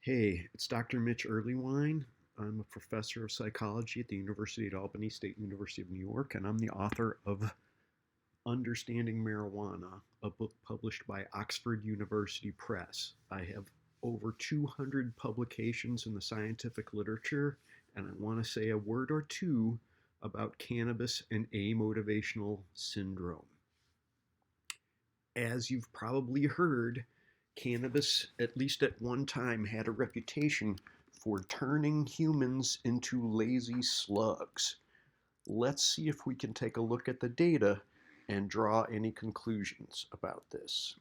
Hey, it's Dr. Mitch Earlywine. I'm a professor of psychology at the University at Albany State University of New York, and I'm the author of Understanding Marijuana, a book published by Oxford University Press. I have over 200 publications in the scientific literature, and I want to say a word or two about cannabis and amotivational syndrome. As you've probably heard, cannabis, at least at one time, had a reputation for turning humans into lazy slugs. Let's see if we can take a look at the data and draw any conclusions about this.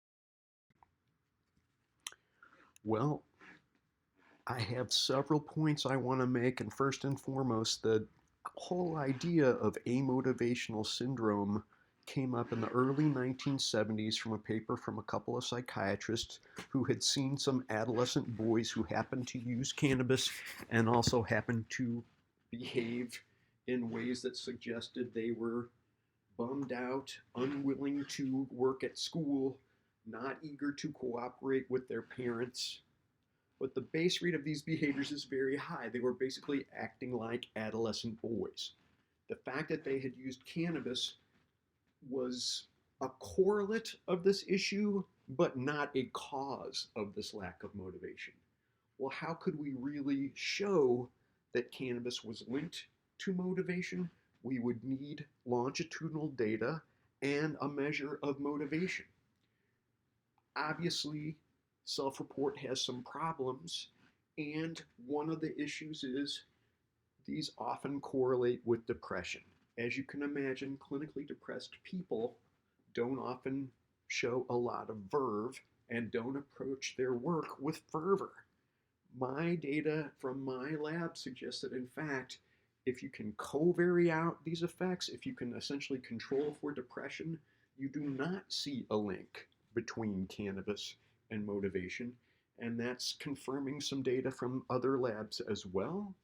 Well, I have several points I want to make, and first and foremost, the whole idea of amotivational syndrome came up in the early 1970s from a paper from a couple of psychiatrists who had seen some adolescent boys who happened to use cannabis and also happened to behave in ways that suggested they were bummed out, unwilling to work at school, not eager to cooperate with their parents. But the base rate of these behaviors is very high. They were basically acting like adolescent boys. The fact that they had used cannabis was a correlate of this issue, but not a cause of this lack of motivation. Well, how could we really show that cannabis was linked to motivation? We would need longitudinal data and a measure of motivation. Obviously, self-report has some problems, and one of the issues is these often correlate with depression. As you can imagine, clinically depressed people don't often show a lot of verve and don't approach their work with fervor. My data from my lab suggests that, in fact, if you can covary out these effects, if you can essentially control for depression, you do not see a link between cannabis and motivation, and that's confirming some data from other labs as well.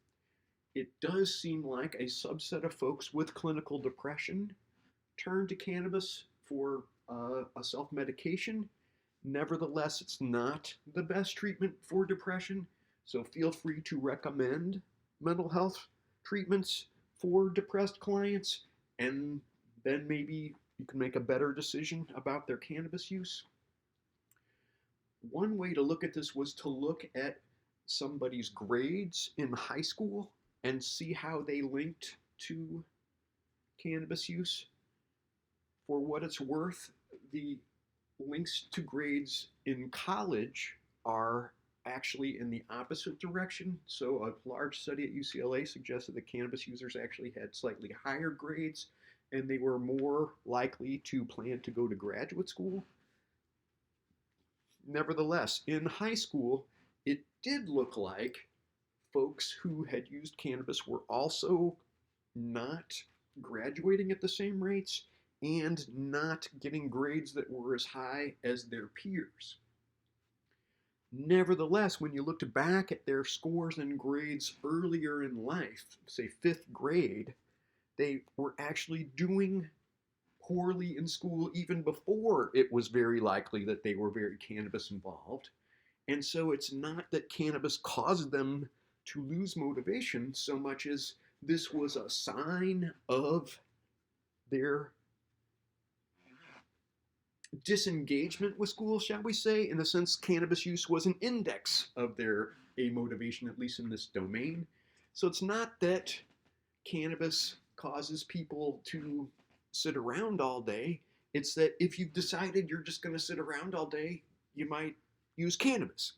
It does seem like a subset of folks with clinical depression turn to cannabis for a self-medication. Nevertheless, it's not the best treatment for depression, so feel free to recommend mental health treatments for depressed clients, and then maybe you can make a better decision about their cannabis use. One way to look at this was to look at somebody's grades in high school and see how they linked to cannabis use. For what it's worth, the links to grades in college are actually in the opposite direction. So a large study at UCLA suggested that cannabis users actually had slightly higher grades and they were more likely to plan to go to graduate school. Nevertheless, in high school, it did look like folks who had used cannabis were also not graduating at the same rates and not getting grades that were as high as their peers. Nevertheless, when you looked back at their scores and grades earlier in life, say fifth grade, they were actually doing poorly in school even before it was very likely that they were very cannabis involved. And so it's not that cannabis caused them to lose motivation so much as this was a sign of their disengagement with school, shall we say, in the sense cannabis use was an index of their amotivation, at least in this domain. So it's not that cannabis causes people to sit around all day. It's that if you've decided you're just going to sit around all day, you might use cannabis.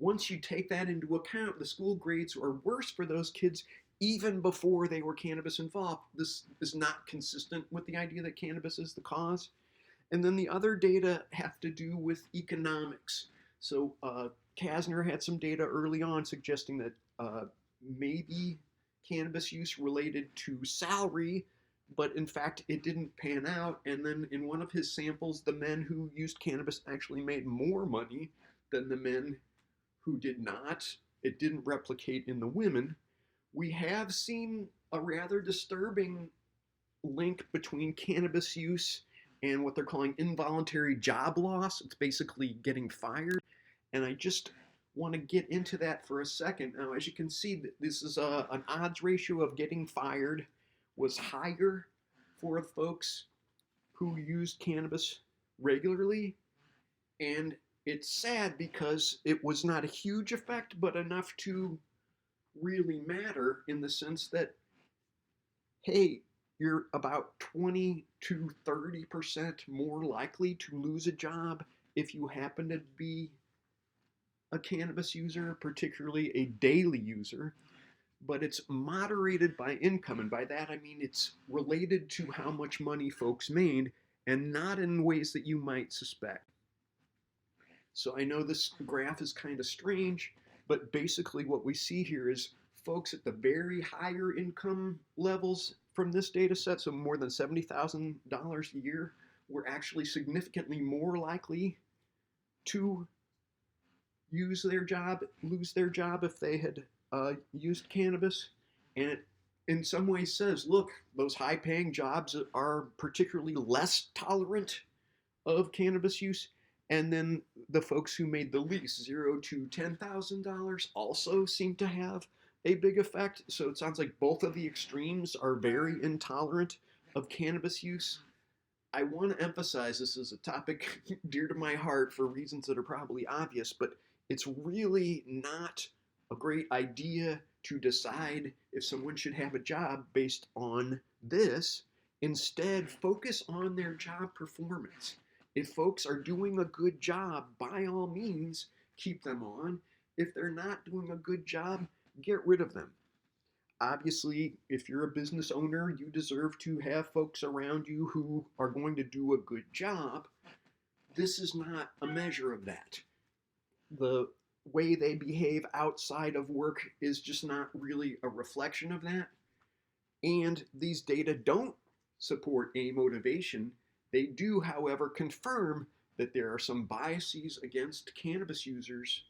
Once you take that into account, the school grades are worse for those kids even before they were cannabis involved. This is not consistent with the idea that cannabis is the cause. And then the other data have to do with economics. So Kasner had some data early on suggesting that maybe cannabis use related to salary, but in fact it didn't pan out. And then in one of his samples, the men who used cannabis actually made more money than the men who did not. It didn't replicate in the women. We have seen a rather disturbing link between cannabis use and what they're calling involuntary job loss. It's basically getting fired. And I just want to get into that for a second. Now, as you can see, this is an odds ratio of getting fired was higher for folks who used cannabis regularly. And it's sad because it was not a huge effect, but enough to really matter in the sense that, hey, you're about 20 to 30% more likely to lose a job if you happen to be a cannabis user, particularly a daily user, but it's moderated by income. And by that, I mean it's related to how much money folks made and not in ways that you might suspect. So I know this graph is kind of strange, but basically what we see here is folks at the very higher income levels from this data set, so more than $70,000 a year, were actually significantly more likely to lose their job if they had used cannabis. And it in some ways says, look, those high paying jobs are particularly less tolerant of cannabis use. And then the folks who made the least, $0 to $10,000, also seem to have a big effect. So it sounds like both of the extremes are very intolerant of cannabis use. I want to emphasize this is a topic dear to my heart for reasons that are probably obvious, but it's really not a great idea to decide if someone should have a job based on this. Instead, focus on their job performance. If folks are doing a good job, by all means, keep them on. If they're not doing a good job, get rid of them. Obviously, if you're a business owner, you deserve to have folks around you who are going to do a good job. This is not a measure of that. The way they behave outside of work is just not really a reflection of that. And these data don't support amotivation. They do, however, confirm that there are some biases against cannabis users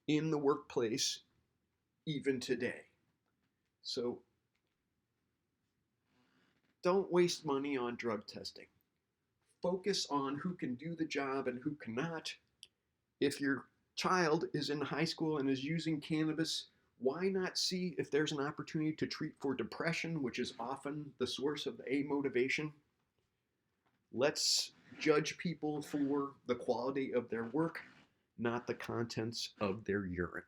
in the workplace even today. So don't waste money on drug testing. Focus on who can do the job and who cannot. If your child is in high school and is using cannabis, why not see if there's an opportunity to treat for depression, which is often the source of amotivation? Let's judge people for the quality of their work, not the contents of their urine.